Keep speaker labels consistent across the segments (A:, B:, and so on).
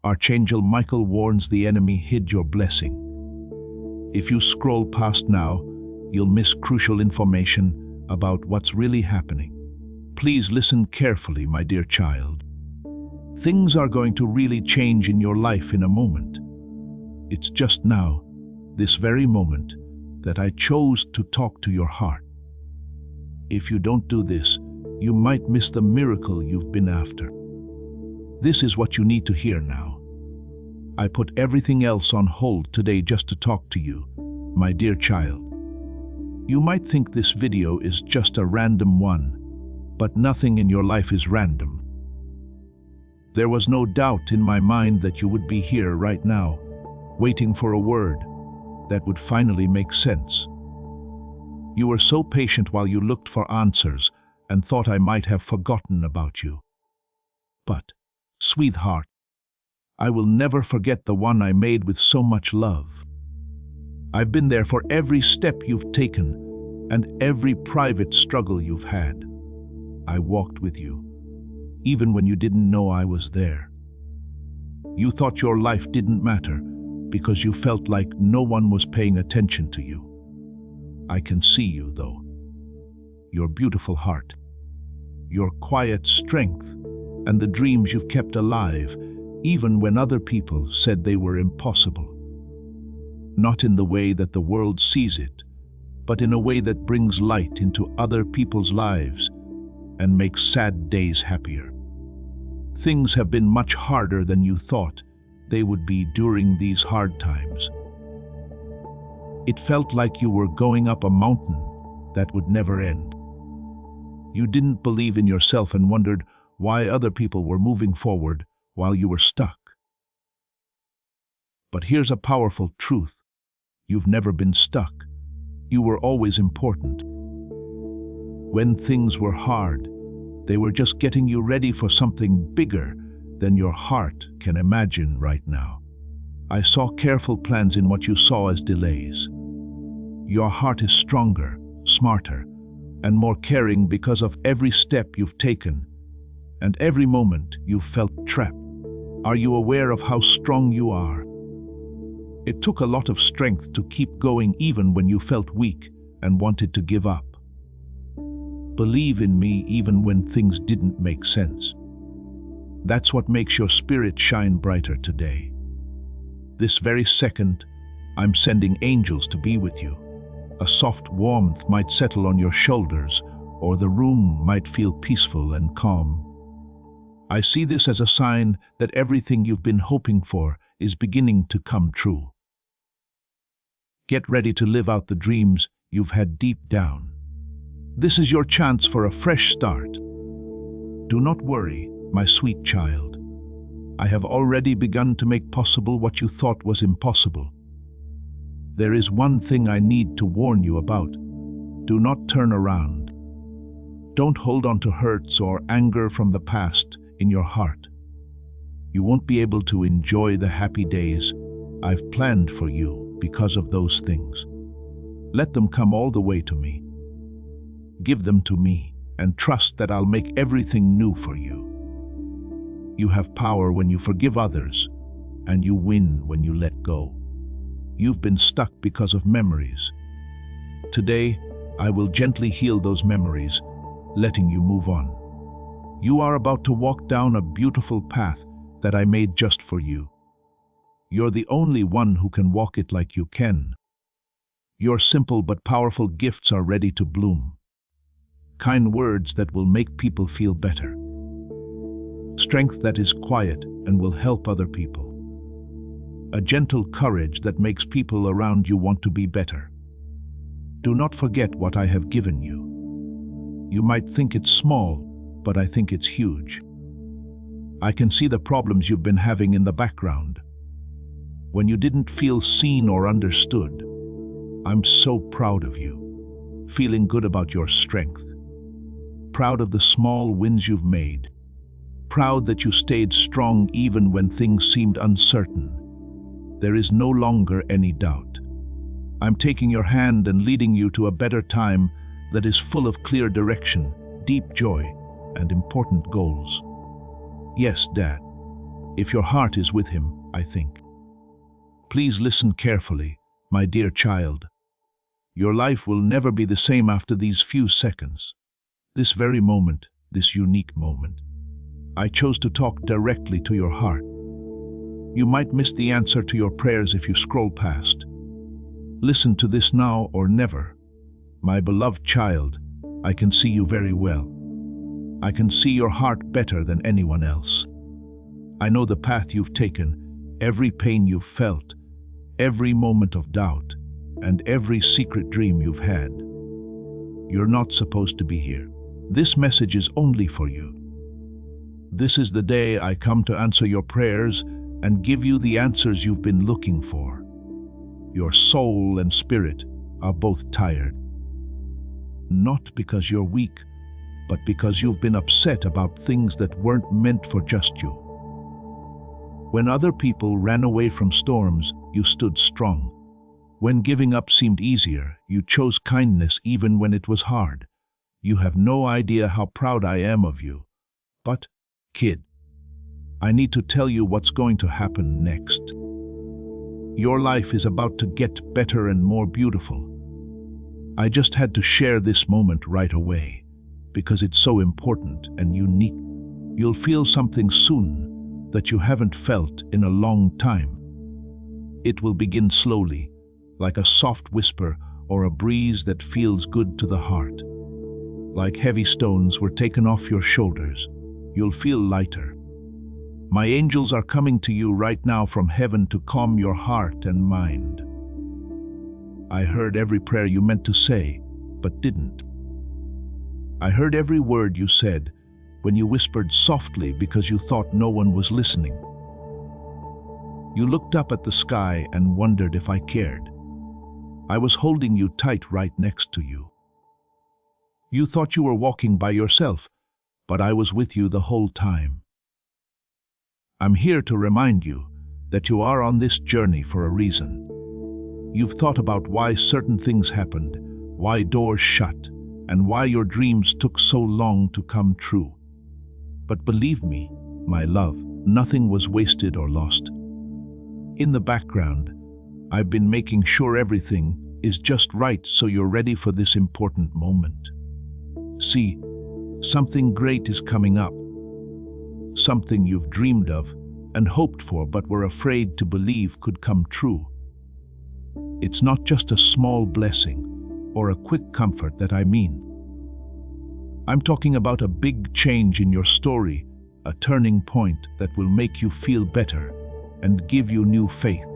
A: Archangel Michael warns the enemy hid your blessing. If you scroll past now, you'll miss crucial information about what's really happening. Please listen carefully, my dear child. Things are going to really change in your life in a moment. It's just now, this very moment, that I chose to talk to your heart. If you don't do this, you might miss the miracle you've been after. This is what you need to hear now. I put everything else on hold today just to talk to you, my dear child. You might think this video is just a random one, but nothing in your life is random. There was no doubt in my mind that you would be here right now, waiting for a word that would finally make sense. You were so patient while you looked for answers and thought I might have forgotten about you. But, sweetheart, I will never forget the one I made with so much love. I've been there for every step you've taken and every private struggle you've had. I walked with you, even when you didn't know I was there. You thought your life didn't matter because you felt like no one was paying attention to you. I can see you, though. Your beautiful heart, your quiet strength, and the dreams you've kept alive, even when other people said they were impossible. Not in the way that the world sees it, but in a way that brings light into other people's lives and makes sad days happier. Things have been much harder than you thought they would be during these hard times. It felt like you were going up a mountain that would never end. You didn't believe in yourself and wondered why other people were moving forward while you were stuck. But here's a powerful truth. You've never been stuck. You were always important. When things were hard, they were just getting you ready for something bigger than your heart can imagine right now. I saw careful plans in what you saw as delays. Your heart is stronger, smarter, and more caring because of every step you've taken and every moment you've felt trapped. Are you aware of how strong you are? It took a lot of strength to keep going even when you felt weak and wanted to give up. Believe in me even when things didn't make sense. That's what makes your spirit shine brighter today. This very second, I'm sending angels to be with you. A soft warmth might settle on your shoulders, or the room might feel peaceful and calm. I see this as a sign that everything you've been hoping for is beginning to come true. Get ready to live out the dreams you've had deep down. This is your chance for a fresh start. Do not worry, my sweet child. I have already begun to make possible what you thought was impossible. There is one thing I need to warn you about. Do not turn around. Don't hold on to hurts or anger from the past in your heart. You won't be able to enjoy the happy days I've planned for you because of those things. Let them come all the way to me. Give them to me and trust that I'll make everything new for you. You have power when you forgive others, and you win when you let go. You've been stuck because of memories. Today, I will gently heal those memories, letting you move on. You are about to walk down a beautiful path that I made just for you. You're the only one who can walk it like you can. Your simple but powerful gifts are ready to bloom. Kind words that will make people feel better. Strength that is quiet and will help other people. A gentle courage that makes people around you want to be better. Do not forget what I have given you. You might think it's small, but I think it's huge. I can see the problems you've been having in the background. When you didn't feel seen or understood, I'm so proud of you. Feeling good about your strength. Proud of the small wins you've made. Proud that you stayed strong even when things seemed uncertain. There is no longer any doubt. I'm taking your hand and leading you to a better time that is full of clear direction, deep joy, and important goals. Yes, Dad, if your heart is with him, I think. Please listen carefully, my dear child. Your life will never be the same after these few seconds. This very moment, this unique moment. I chose to talk directly to your heart. You might miss the answer to your prayers if you scroll past. Listen to this now or never. My beloved child, I can see you very well. I can see your heart better than anyone else. I know the path you've taken, every pain you've felt, every moment of doubt, and every secret dream you've had. You're not supposed to be here. This message is only for you. This is the day I come to answer your prayers and give you the answers you've been looking for. Your soul and spirit are both tired. Not because you're weak, but because you've been upset about things that weren't meant for just you. When other people ran away from storms, you stood strong. When giving up seemed easier, you chose kindness even when it was hard. You have no idea how proud I am of you. But, kid, I need to tell you what's going to happen next. Your life is about to get better and more beautiful. I just had to share this moment right away, because it's so important and unique. You'll feel something soon that you haven't felt in a long time. It will begin slowly, like a soft whisper or a breeze that feels good to the heart. Like heavy stones were taken off your shoulders, you'll feel lighter. My angels are coming to you right now from heaven to calm your heart and mind. I heard every prayer you meant to say, but didn't. I heard every word you said when you whispered softly because you thought no one was listening. You looked up at the sky and wondered if I cared. I was holding you tight right next to you. You thought you were walking by yourself, but I was with you the whole time. I'm here to remind you that you are on this journey for a reason. You've thought about why certain things happened, why doors shut, and why your dreams took so long to come true. But believe me, my love, nothing was wasted or lost. In the background, I've been making sure everything is just right so you're ready for this important moment. See, something great is coming up. Something you've dreamed of and hoped for but were afraid to believe could come true. It's not just a small blessing or a quick comfort that I mean. I'm talking about a big change in your story, a turning point that will make you feel better and give you new faith.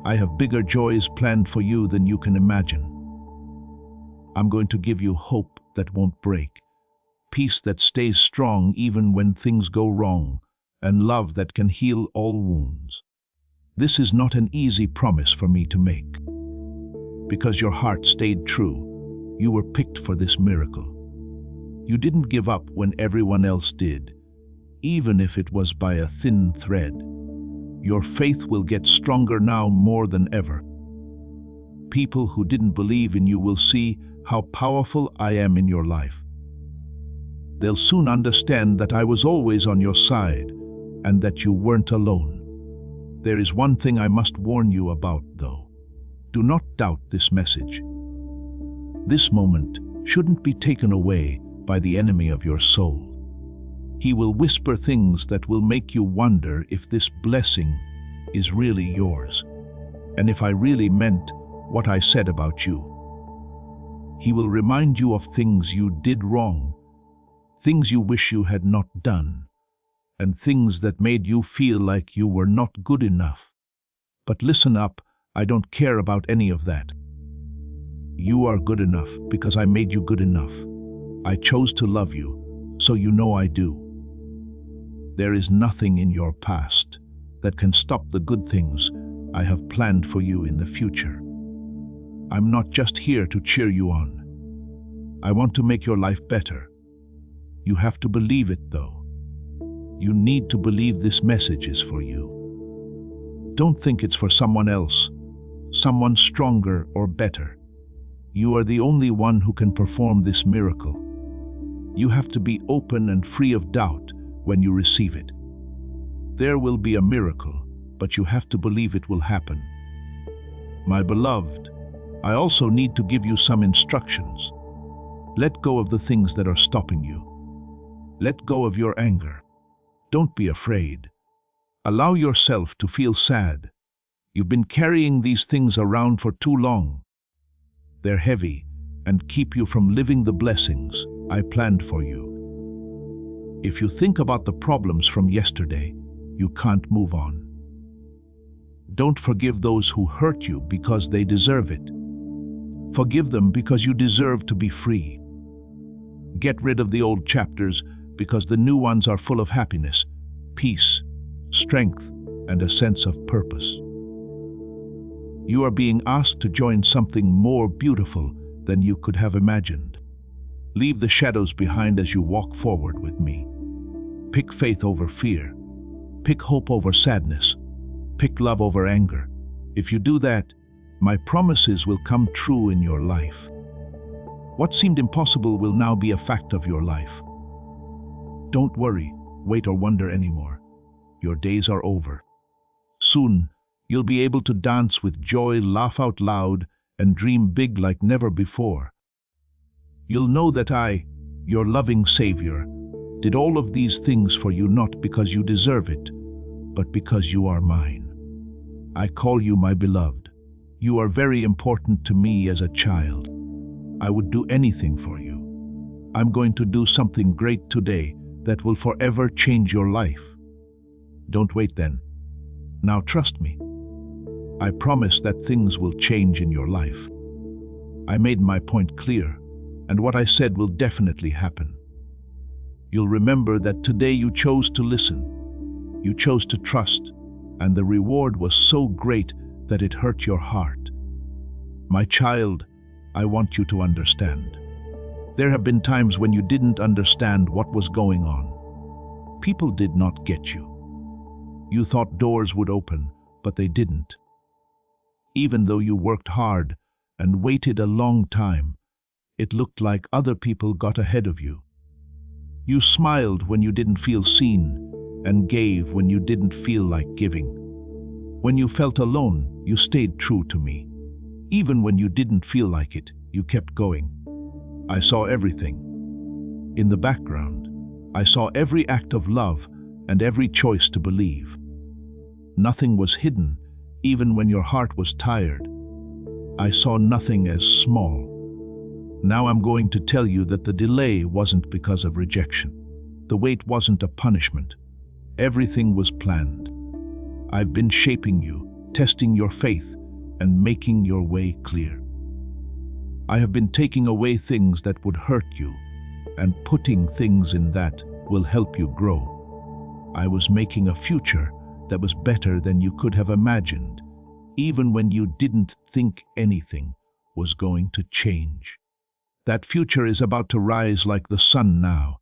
A: I have bigger joys planned for you than you can imagine. I'm going to give you hope that won't break, peace that stays strong even when things go wrong, and love that can heal all wounds. This is not an easy promise for me to make. Because your heart stayed true, you were picked for this miracle. You didn't give up when everyone else did, even if it was by a thin thread. Your faith will get stronger now more than ever. People who didn't believe in you will see how powerful I am in your life. They'll soon understand that I was always on your side and that you weren't alone. There is one thing I must warn you about, though. Do not doubt this message. This moment shouldn't be taken away by the enemy of your soul. He will whisper things that will make you wonder if this blessing is really yours, and if I really meant what I said about you. He will remind you of things you did wrong, things you wish you had not done, and things that made you feel like you were not good enough. But listen up, I don't care about any of that. You are good enough because I made you good enough. I chose to love you, so you know I do. There is nothing in your past that can stop the good things I have planned for you in the future. I'm not just here to cheer you on. I want to make your life better. You have to believe it, though. You need to believe this message is for you. Don't think it's for someone else, someone stronger or better. You are the only one who can perform this miracle. You have to be open and free of doubt when you receive it. There will be a miracle, but you have to believe it will happen. My beloved, I also need to give you some instructions. Let go of the things that are stopping you. Let go of your anger. Don't be afraid. Allow yourself to feel sad. You've been carrying these things around for too long. They're heavy and keep you from living the blessings I planned for you. If you think about the problems from yesterday, you can't move on. Don't forgive those who hurt you because they deserve it. Forgive them because you deserve to be free. Get rid of the old chapters because the new ones are full of happiness, peace, strength, and a sense of purpose. You are being asked to join something more beautiful than you could have imagined. Leave the shadows behind as you walk forward with me. Pick faith over fear. Pick hope over sadness. Pick love over anger. If you do that, my promises will come true in your life. What seemed impossible will now be a fact of your life. Don't worry, wait or wonder anymore. Your days are over. Soon, you'll be able to dance with joy, laugh out loud, and dream big like never before. You'll know that I, your loving Savior, did all of these things for you not because you deserve it, but because you are mine. I call you my beloved. You are very important to me as a child. I would do anything for you. I'm going to do something great today that will forever change your life. Don't wait then. Now trust me. I promise that things will change in your life. I made my point clear, and what I said will definitely happen. You'll remember that today you chose to listen. You chose to trust, and the reward was so great that it hurt your heart. My child, I want you to understand. There have been times when you didn't understand what was going on. People did not get you. You thought doors would open, but they didn't. Even though you worked hard and waited a long time, it looked like other people got ahead of you. You smiled when you didn't feel seen and gave when you didn't feel like giving. When you felt alone, you stayed true to me. Even when you didn't feel like it, you kept going. I saw everything. In the background, I saw every act of love and every choice to believe. Nothing was hidden, even when your heart was tired. I saw nothing as small. Now I'm going to tell you that the delay wasn't because of rejection. The wait wasn't a punishment. Everything was planned. I've been shaping you, testing your faith, and making your way clear. I have been taking away things that would hurt you and putting things in that will help you grow. I was making a future that was better than you could have imagined, even when you didn't think anything was going to change. That future is about to rise like the sun now.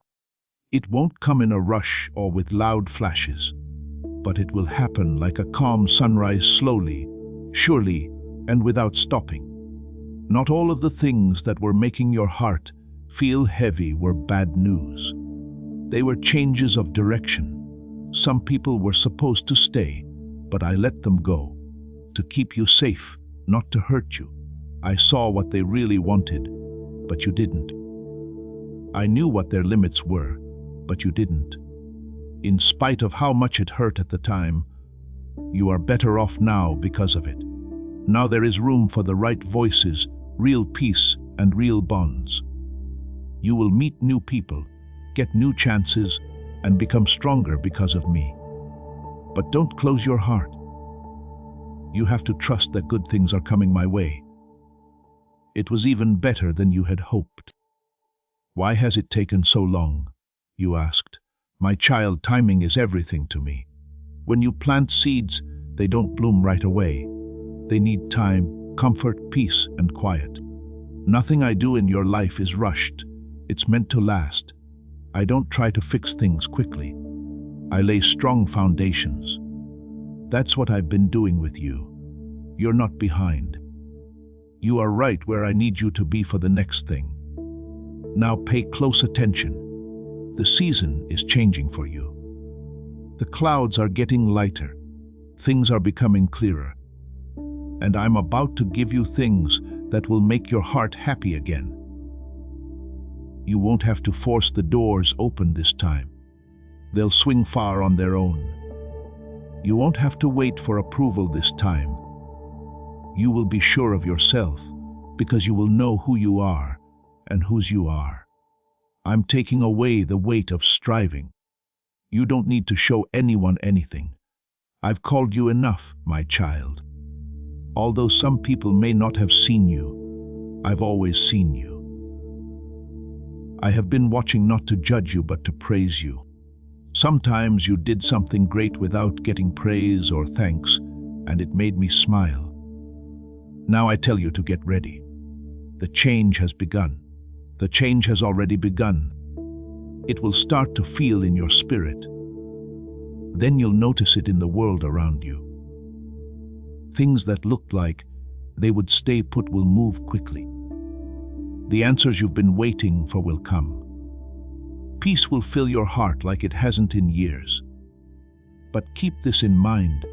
A: It won't come in a rush or with loud flashes, but it will happen like a calm sunrise, slowly, surely, and without stopping. Not all of the things that were making your heart feel heavy were bad news. They were changes of direction. Some people were supposed to stay, but I let them go, to keep you safe, not to hurt you. I saw what they really wanted, but you didn't. I knew what their limits were, but you didn't. In spite of how much it hurt at the time, you are better off now because of it. Now there is room for the right voices, real peace, and real bonds. You will meet new people, get new chances, and become stronger because of me. But don't close your heart. You have to trust that good things are coming my way. It was even better than you had hoped. Why has it taken so long? You asked. My child, timing is everything to me. When you plant seeds, they don't bloom right away. They need time, comfort, peace, and quiet. Nothing I do in your life is rushed. It's meant to last. I don't try to fix things quickly. I lay strong foundations. That's what I've been doing with you. You're not behind. You are right where I need you to be for the next thing. Now pay close attention. The season is changing for you. The clouds are getting lighter. Things are becoming clearer. And I'm about to give you things that will make your heart happy again. You won't have to force the doors open this time. They'll swing far on their own. You won't have to wait for approval this time. You will be sure of yourself because you will know who you are and whose you are. I'm taking away the weight of striving. You don't need to show anyone anything. I've called you enough, my child. Although some people may not have seen you, I've always seen you. I have been watching not to judge you but to praise you. Sometimes you did something great without getting praise or thanks, and it made me smile. Now I tell you to get ready. The change has begun. The change has already begun. It will start to feel in your spirit. Then you'll notice it in the world around you. Things that looked like they would stay put will move quickly. The answers you've been waiting for will come. Peace will fill your heart like it hasn't in years. But keep this in mind.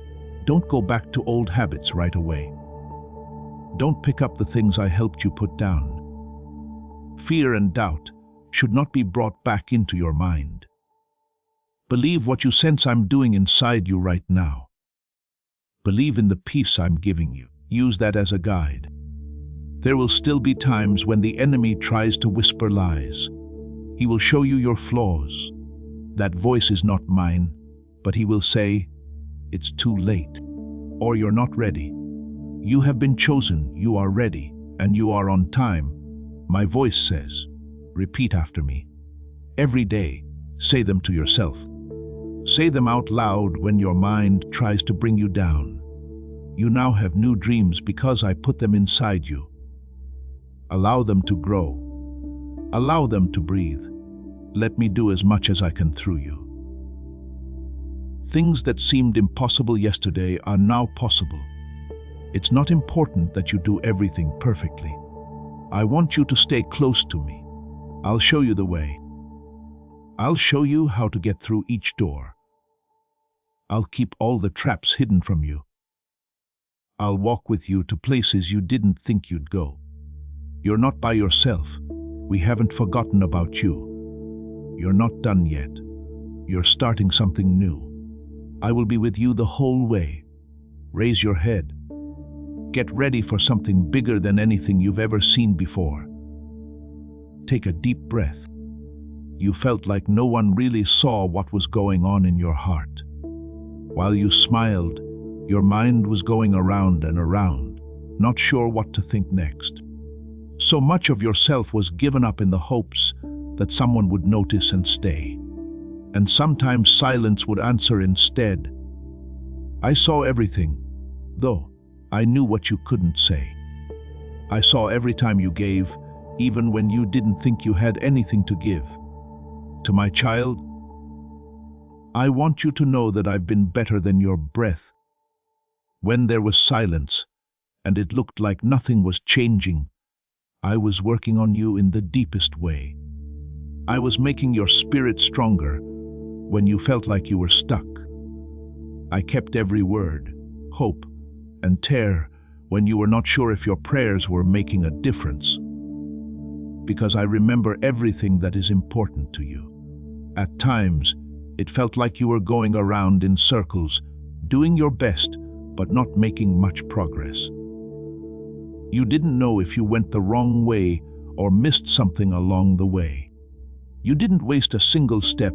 A: Don't go back to old habits right away. Don't pick up the things I helped you put down. Fear and doubt should not be brought back into your mind. Believe what you sense I'm doing inside you right now. Believe in the peace I'm giving you. Use that as a guide. There will still be times when the enemy tries to whisper lies. He will show you your flaws. That voice is not mine, but he will say, "It's too late," or "You're not ready." You have been chosen, you are ready, and you are on time. My voice says, repeat after me. Every day, say them to yourself. Say them out loud when your mind tries to bring you down. You now have new dreams because I put them inside you. Allow them to grow. Allow them to breathe. Let me do as much as I can through you. Things that seemed impossible yesterday are now possible. It's not important that you do everything perfectly. I want you to stay close to me. I'll show you the way. I'll show you how to get through each door. I'll keep all the traps hidden from you. I'll walk with you to places you didn't think you'd go. You're not by yourself. We haven't forgotten about you. You're not done yet. You're starting something new. I will be with you the whole way. Raise your head. Get ready for something bigger than anything you've ever seen before. Take a deep breath. You felt like no one really saw what was going on in your heart. While you smiled, your mind was going around and around, not sure what to think next. So much of yourself was given up in the hopes that someone would notice and stay. And sometimes silence would answer instead. I saw everything, though I knew what you couldn't say. I saw every time you gave, even when you didn't think you had anything to give. To my child, I want you to know that I've been better than your breath. When there was silence, and it looked like nothing was changing, I was working on you in the deepest way. I was making your spirit stronger when you felt like you were stuck. I kept every word, hope, and tear when you were not sure if your prayers were making a difference. Because I remember everything that is important to you. At times, it felt like you were going around in circles, doing your best, but not making much progress. You didn't know if you went the wrong way or missed something along the way. You didn't waste a single step,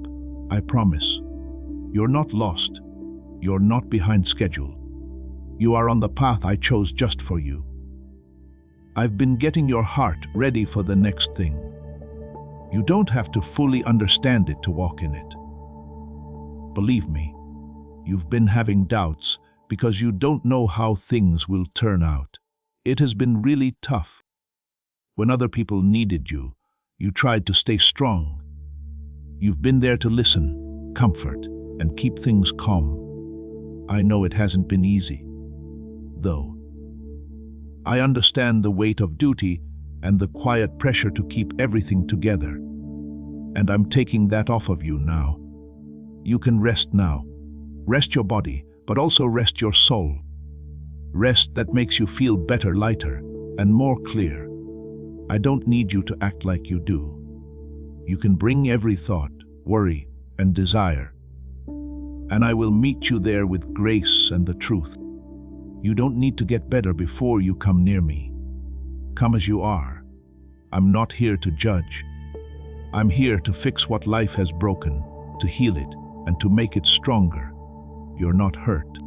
A: I promise. You're not lost. You're not behind schedule. You are on the path I chose just for you. I've been getting your heart ready for the next thing. You don't have to fully understand it to walk in it. Believe me, you've been having doubts because you don't know how things will turn out. It has been really tough. When other people needed you, you tried to stay strong. You've been there to listen, comfort, and keep things calm. I know it hasn't been easy, though. I understand the weight of duty and the quiet pressure to keep everything together. And I'm taking that off of you now. You can rest now. Rest your body, but also rest your soul. Rest that makes you feel better, lighter, and more clear. I don't need you to act like you do. You can bring every thought, worry, and desire, and I will meet you there with grace and the truth. You don't need to get better before you come near me. Come as you are. I'm not here to judge. I'm here to fix what life has broken, to heal it, and to make it stronger. You're not hurt.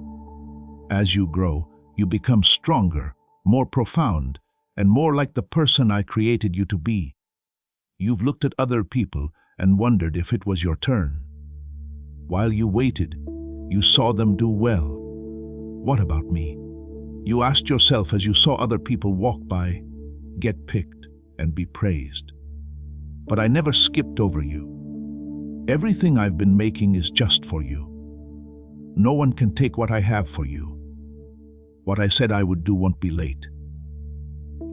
A: As you grow, you become stronger, more profound, and more like the person I created you to be. You've looked at other people and wondered if it was your turn. While you waited, you saw them do well. What about me? You asked yourself as you saw other people walk by, get picked, and be praised. But I never skipped over you. Everything I've been making is just for you. No one can take what I have for you. What I said I would do won't be late.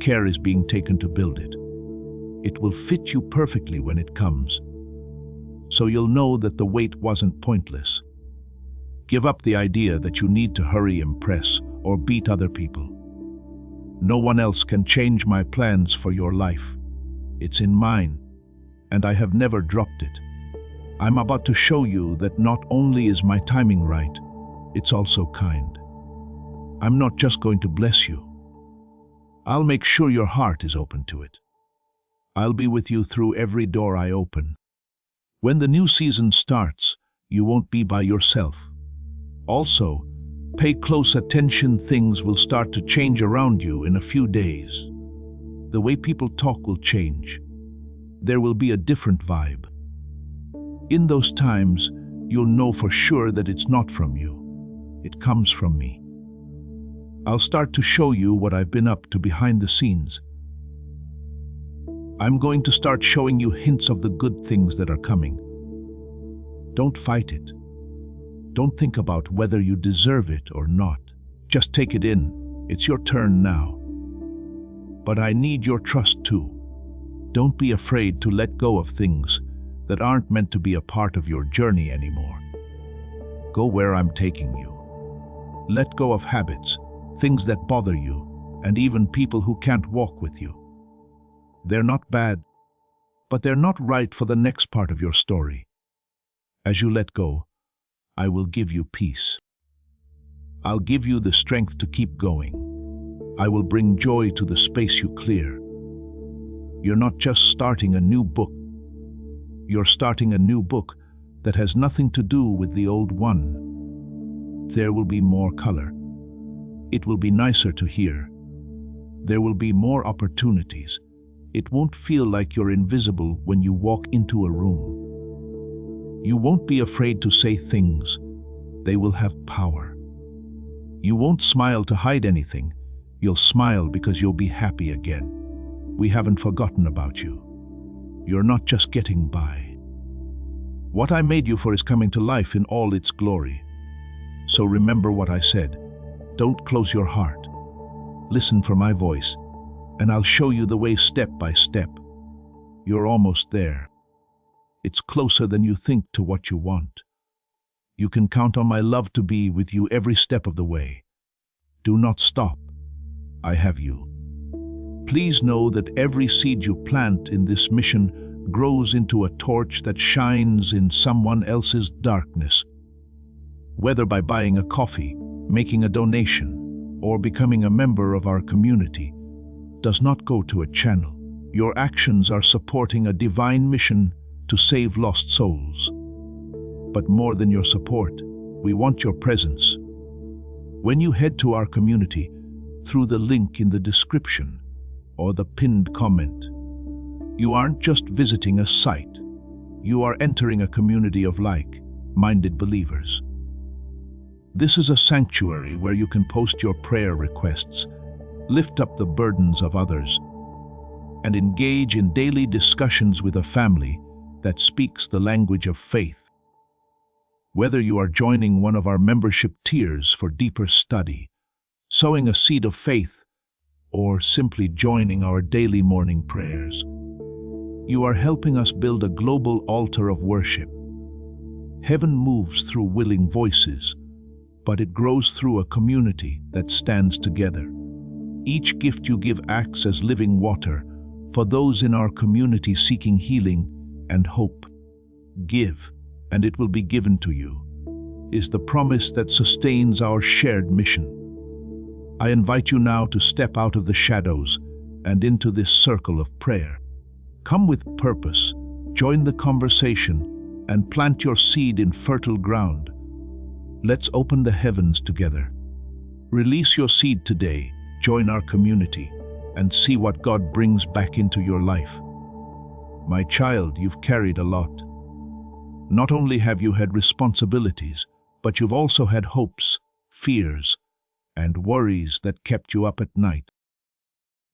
A: Care is being taken to build it. It will fit you perfectly when it comes. So you'll know that the wait wasn't pointless. Give up the idea that you need to hurry, impress, or beat other people. No one else can change my plans for your life. It's in mine, and I have never dropped it. I'm about to show you that not only is my timing right, it's also kind. I'm not just going to bless you. I'll make sure your heart is open to it. I'll be with you through every door I open. When the new season starts, you won't be by yourself. Also, pay close attention. Things will start to change around you in a few days. The way people talk will change. There will be a different vibe. In those times, you'll know for sure that it's not from you. It comes from me. I'll start to show you what I've been up to behind the scenes. I'm going to start showing you hints of the good things that are coming. Don't fight it. Don't think about whether you deserve it or not. Just take it in. It's your turn now. But I need your trust too. Don't be afraid to let go of things that aren't meant to be a part of your journey anymore. Go where I'm taking you. Let go of habits, things that bother you, and even people who can't walk with you. They're not bad, but they're not right for the next part of your story. As you let go, I will give you peace. I'll give you the strength to keep going. I will bring joy to the space you clear. You're not just starting a new book. You're starting a new book that has nothing to do with the old one. There will be more color. It will be nicer to hear. There will be more opportunities. It won't feel like you're invisible when you walk into a room. You won't be afraid to say things. They will have power. You won't smile to hide anything. You'll smile because you'll be happy again. We haven't forgotten about you. You're not just getting by. What I made you for is coming to life in all its glory. So remember what I said. Don't close your heart. Listen for my voice, and I'll show you the way step by step. You're almost there. It's closer than you think to what you want. You can count on my love to be with you every step of the way. Do not stop. I have you. Please know that every seed you plant in this mission grows into a torch that shines in someone else's darkness. Whether by buying a coffee, making a donation, or becoming a member of our community, does not go to a channel. Your actions are supporting a divine mission to save lost souls. But more than your support, we want your presence. When you head to our community, through the link in the description or the pinned comment, you aren't just visiting a site. You are entering a community of like-minded believers. This is a sanctuary where you can post your prayer requests, lift up the burdens of others, and engage in daily discussions with a family that speaks the language of faith. Whether you are joining one of our membership tiers for deeper study, sowing a seed of faith, or simply joining our daily morning prayers, you are helping us build a global altar of worship. Heaven moves through willing voices, but it grows through a community that stands together. Each gift you give acts as living water for those in our community seeking healing and hope. Give, and it will be given to you, is the promise that sustains our shared mission. I invite you now to step out of the shadows and into this circle of prayer. Come with purpose, join the conversation, and plant your seed in fertile ground. Let's open the heavens together. Release your seed today, join our community, and see what God brings back into your life. My child, you've carried a lot. Not only have you had responsibilities, but you've also had hopes, fears, and worries that kept you up at night.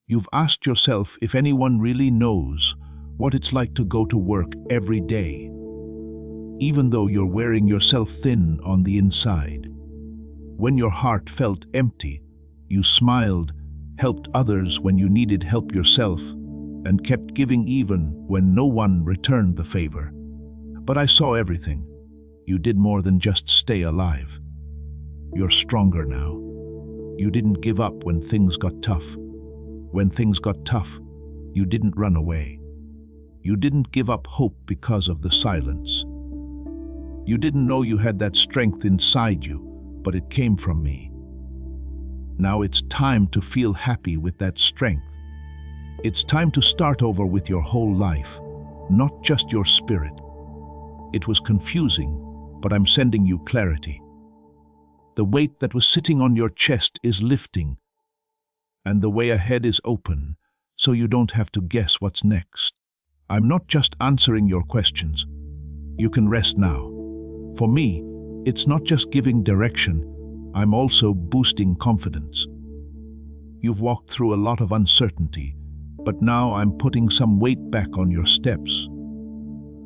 A: You've asked yourself if anyone really knows what it's like to go to work every day, even though you're wearing yourself thin on the inside. When your heart felt empty, you smiled, helped others when you needed help yourself, and kept giving even when no one returned the favor. But I saw everything. You did more than just stay alive. You're stronger now. You didn't give up when things got tough. When things got tough, you didn't run away. You didn't give up hope because of the silence. You didn't know you had that strength inside you, but it came from me. Now it's time to feel happy with that strength. It's time to start over with your whole life, not just your spirit. It was confusing, but I'm sending you clarity. The weight that was sitting on your chest is lifting, and the way ahead is open, so you don't have to guess what's next. I'm not just answering your questions. You can rest now. For me, it's not just giving direction, I'm also boosting confidence. You've walked through a lot of uncertainty, but now I'm putting some weight back on your steps.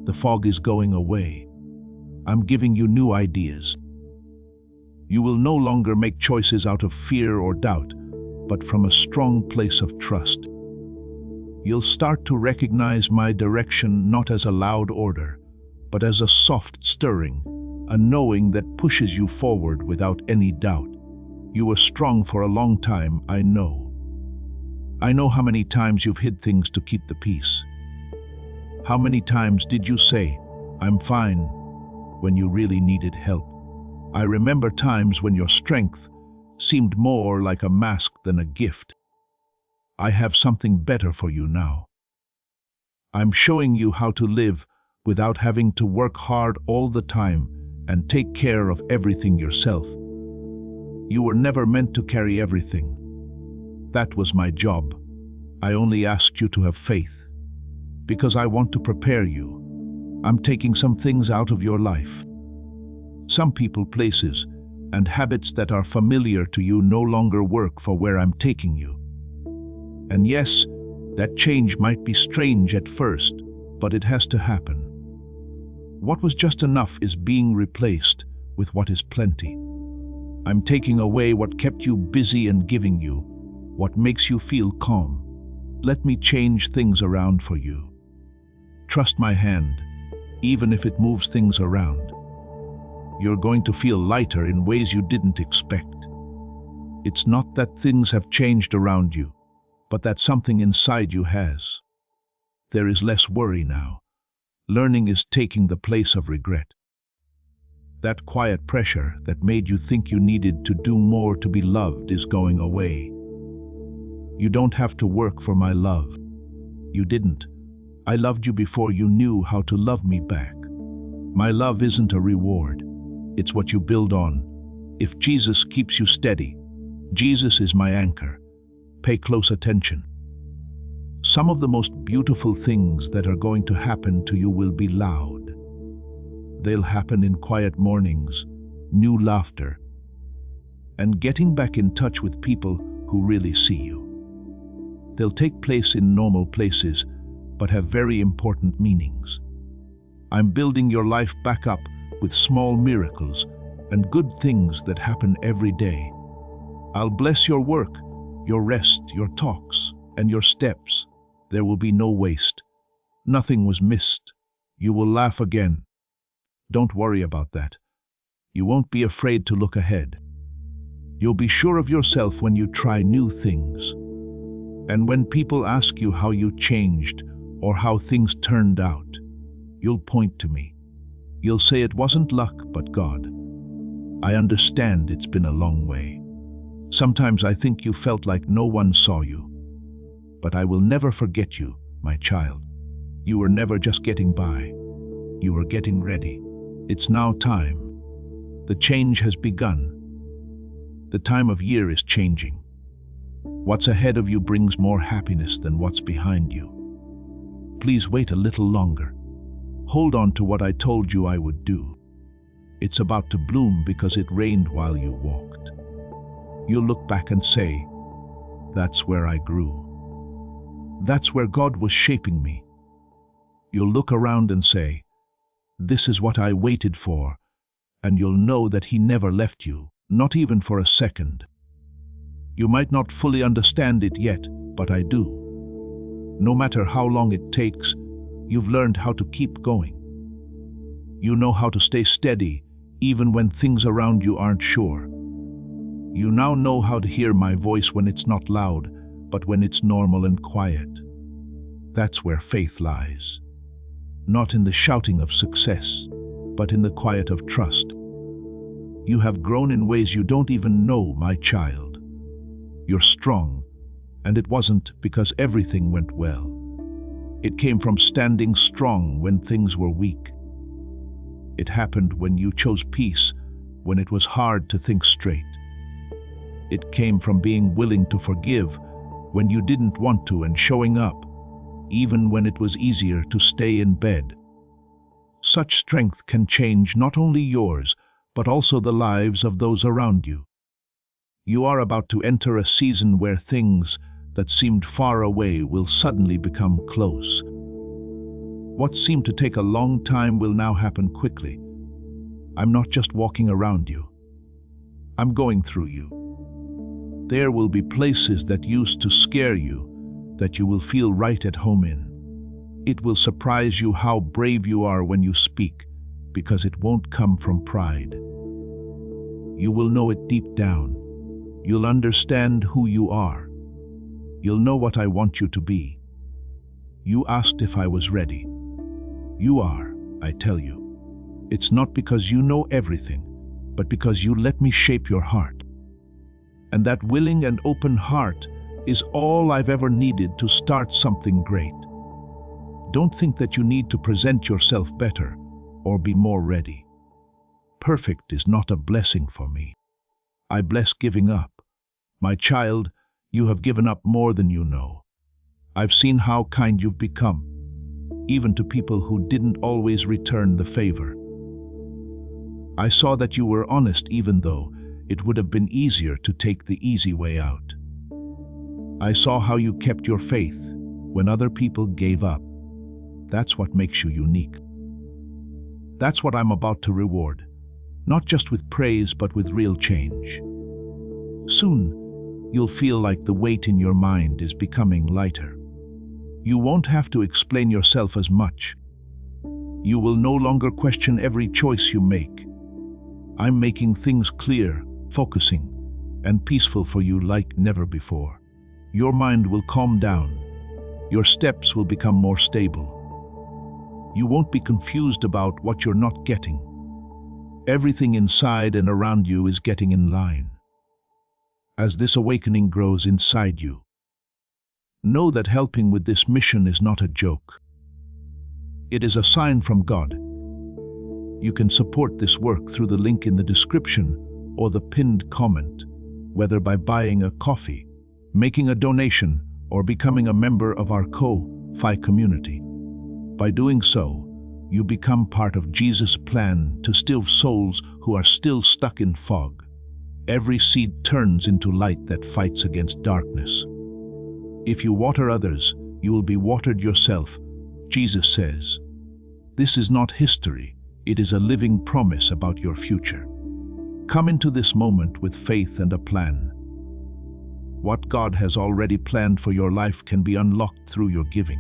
A: The fog is going away. I'm giving you new ideas. You will no longer make choices out of fear or doubt, but from a strong place of trust. You'll start to recognize my direction not as a loud order, but as a soft stirring, a knowing that pushes you forward without any doubt. You were strong for a long time, I know. I know how many times you've hid things to keep the peace. How many times did you say, "I'm fine," when you really needed help? I remember times when your strength seemed more like a mask than a gift. I have something better for you now. I'm showing you how to live without having to work hard all the time and take care of everything yourself. You were never meant to carry everything. That was my job. I only asked you to have faith. Because I want to prepare you, I'm taking some things out of your life. Some people, places, and habits that are familiar to you no longer work for where I'm taking you. And yes, that change might be strange at first, but it has to happen. What was just enough is being replaced with what is plenty. I'm taking away what kept you busy and giving you what makes you feel calm. Let me change things around for you. Trust my hand, even if it moves things around. You're going to feel lighter in ways you didn't expect. It's not that things have changed around you, but that something inside you has. There is less worry now. Learning is taking the place of regret. That quiet pressure that made you think you needed to do more to be loved is going away. You don't have to work for my love. You didn't. I loved you before you knew how to love me back. My love isn't a reward. It's what you build on. If Jesus keeps you steady, Jesus is my anchor. Pay close attention. Some of the most beautiful things that are going to happen to you will be loud. They'll happen in quiet mornings, new laughter, and getting back in touch with people who really see you. They'll take place in normal places, but have very important meanings. I'm building your life back up with small miracles and good things that happen every day. I'll bless your work, your rest, your talks, and your steps. There will be no waste. Nothing was missed. You will laugh again. Don't worry about that. You won't be afraid to look ahead. You'll be sure of yourself when you try new things. And when people ask you how you changed or how things turned out, you'll point to me. You'll say it wasn't luck, but God. I understand it's been a long way. Sometimes I think you felt like no one saw you. But I will never forget you, my child. You were never just getting by. You were getting ready. It's now time. The change has begun. The time of year is changing. What's ahead of you brings more happiness than what's behind you. Please wait a little longer. Hold on to what I told you I would do. It's about to bloom because it rained while you walked. You'll look back and say, that's where I grew. That's where God was shaping me. You'll look around and say, this is what I waited for, and you'll know that He never left you, not even for a second. You might not fully understand it yet, but I do. No matter how long it takes, you've learned how to keep going. You know how to stay steady, even when things around you aren't sure. You now know how to hear my voice when it's not loud, but when it's normal and quiet. That's where faith lies. Not in the shouting of success, but in the quiet of trust. You have grown in ways you don't even know, my child. You're strong, and it wasn't because everything went well. It came from standing strong when things were weak. It happened when you chose peace, when it was hard to think straight. It came from being willing to forgive when you didn't want to and showing up, even when it was easier to stay in bed. Such strength can change not only yours, but also the lives of those around you. You are about to enter a season where things that seemed far away will suddenly become close. What seemed to take a long time will now happen quickly. I'm not just walking around you. I'm going through you. There will be places that used to scare you that you will feel right at home in. It will surprise you how brave you are when you speak, because it won't come from pride. You will know it deep down. You'll understand who you are. You'll know what I want you to be. You asked if I was ready. You are, I tell you. It's not because you know everything, but because you let me shape your heart. And that willing and open heart is all I've ever needed to start something great. Don't think that you need to present yourself better or be more ready. Perfect is not a blessing for me. I bless giving up. My child, you have given up more than you know. I've seen how kind you've become, even to people who didn't always return the favor. I saw that you were honest even though it would have been easier to take the easy way out. I saw how you kept your faith when other people gave up. That's what makes you unique. That's what I'm about to reward, not just with praise but with real change. Soon, you'll feel like the weight in your mind is becoming lighter. You won't have to explain yourself as much. You will no longer question every choice you make. I'm making things clear, focusing, and peaceful for you like never before. Your mind will calm down. Your steps will become more stable. You won't be confused about what you're not getting. Everything inside and around you is getting in line. As this awakening grows inside you, know that helping with this mission is not a joke. It is a sign from God. You can support this work through the link in the description or the pinned comment, whether by buying a coffee, making a donation, or becoming a member of our Ko-Fi community. By doing so, you become part of Jesus' plan to still souls who are still stuck in fog. Every seed turns into light that fights against darkness. If you water others, you will be watered yourself, Jesus says. This is not history, it is a living promise about your future. Come into this moment with faith and a plan. What God has already planned for your life can be unlocked through your giving.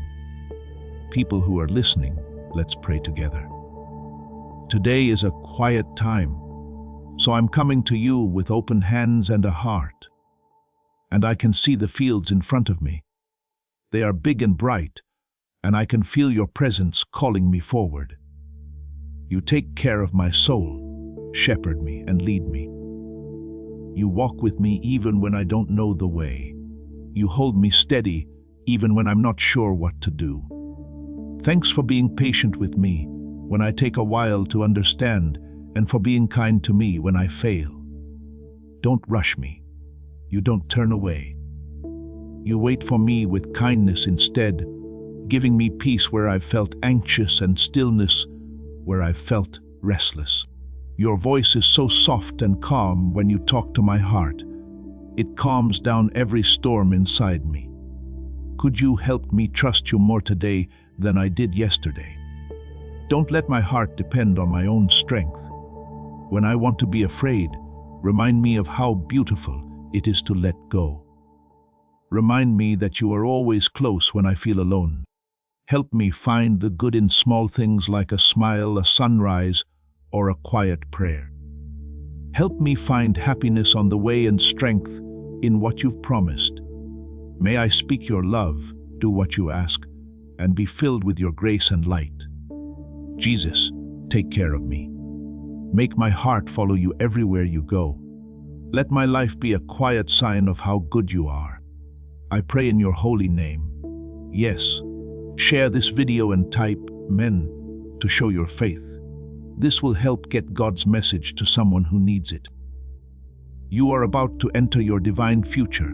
A: People who are listening, let's pray together. Today is a quiet time. So I'm coming to you with open hands and a heart. And I can see the fields in front of me. They are big and bright, and I can feel your presence calling me forward. You take care of my soul, shepherd me and lead me. You walk with me even when I don't know the way. You hold me steady even when I'm not sure what to do. Thanks for being patient with me when I take a while to understand, and for being kind to me when I fail. Don't rush me. You don't turn away. You wait for me with kindness instead, giving me peace where I've felt anxious and stillness where I've felt restless. Your voice is so soft and calm when you talk to my heart. It calms down every storm inside me. Could you help me trust you more today than I did yesterday? Don't let my heart depend on my own strength. When I want to be afraid, remind me of how beautiful it is to let go. Remind me that you are always close when I feel alone. Help me find the good in small things like a smile, a sunrise, or a quiet prayer. Help me find happiness on the way and strength in what you've promised. May I speak your love, do what you ask, and be filled with your grace and light. Jesus, take care of me. Make my heart follow you everywhere you go. Let my life be a quiet sign of how good you are. I pray in your holy name. Yes, share this video and type "men" to show your faith. This will help get God's message to someone who needs it. You are about to enter your divine future,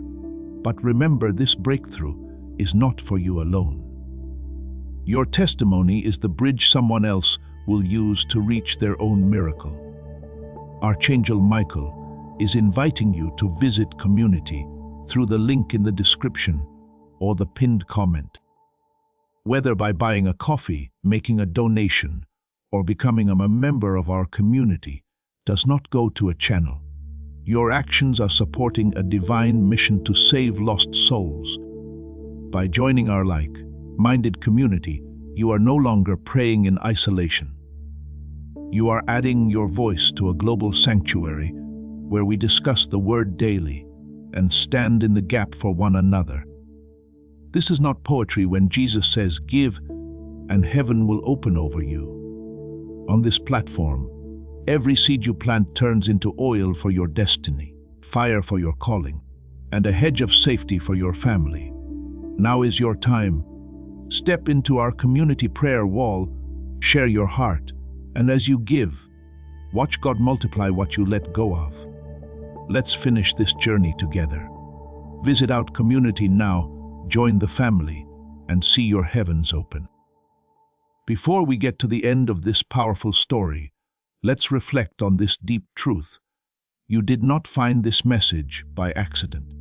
A: but remember, this breakthrough is not for you alone. Your testimony is the bridge someone else will use to reach their own miracle. Archangel Michael is inviting you to visit Community through the link in the description or the pinned comment. Whether by buying a coffee, making a donation, or becoming a member of our community does not go to a channel. Your actions are supporting a divine mission to save lost souls. By joining our like-minded community, you are no longer praying in isolation. You are adding your voice to a global sanctuary where we discuss the Word daily and stand in the gap for one another. This is not poetry when Jesus says, "Give, and heaven will open over you." On this platform, every seed you plant turns into oil for your destiny, fire for your calling, and a hedge of safety for your family. Now is your time. Step into our community prayer wall, share your heart, and as you give, watch God multiply what you let go of. Let's finish this journey together. Visit our community now, join the family, and see your heavens open. Before we get to the end of this powerful story, let's reflect on this deep truth. You did not find this message by accident.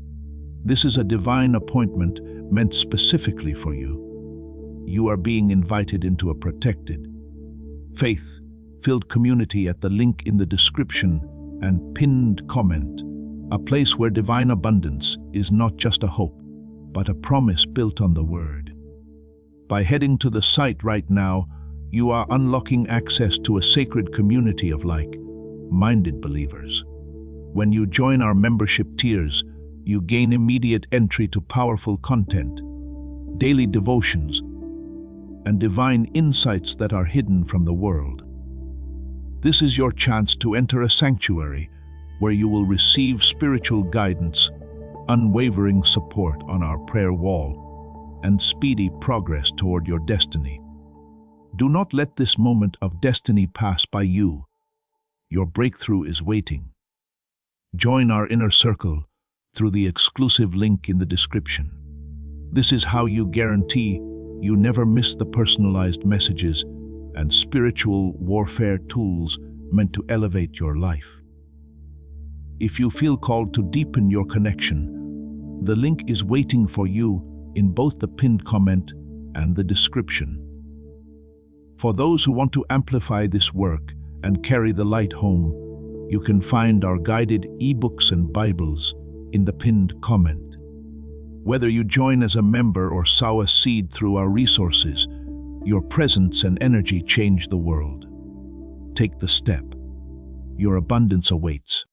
A: This is a divine appointment meant specifically for you. You are being invited into a protected, faith-filled community at the link in the description and pinned comment, a place where divine abundance is not just a hope, but a promise built on the Word. By heading to the site right now, you are unlocking access to a sacred community of like-minded believers. When you join our membership tiers, you gain immediate entry to powerful content, daily devotions, and divine insights that are hidden from the world. This is your chance to enter a sanctuary where you will receive spiritual guidance, unwavering support on our prayer wall, and speedy progress toward your destiny. Do not let this moment of destiny pass by you. Your breakthrough is waiting. Join our inner circle through the exclusive link in the description. This is how you guarantee you never miss the personalized messages and spiritual warfare tools meant to elevate your life. If you feel called to deepen your connection, the link is waiting for you in both the pinned comment and the description. For those who want to amplify this work and carry the light home, you can find our guided ebooks and Bibles in the pinned comment. Whether you join as a member or sow a seed through our resources, your presence and energy change the world. Take the step. your abundance awaits.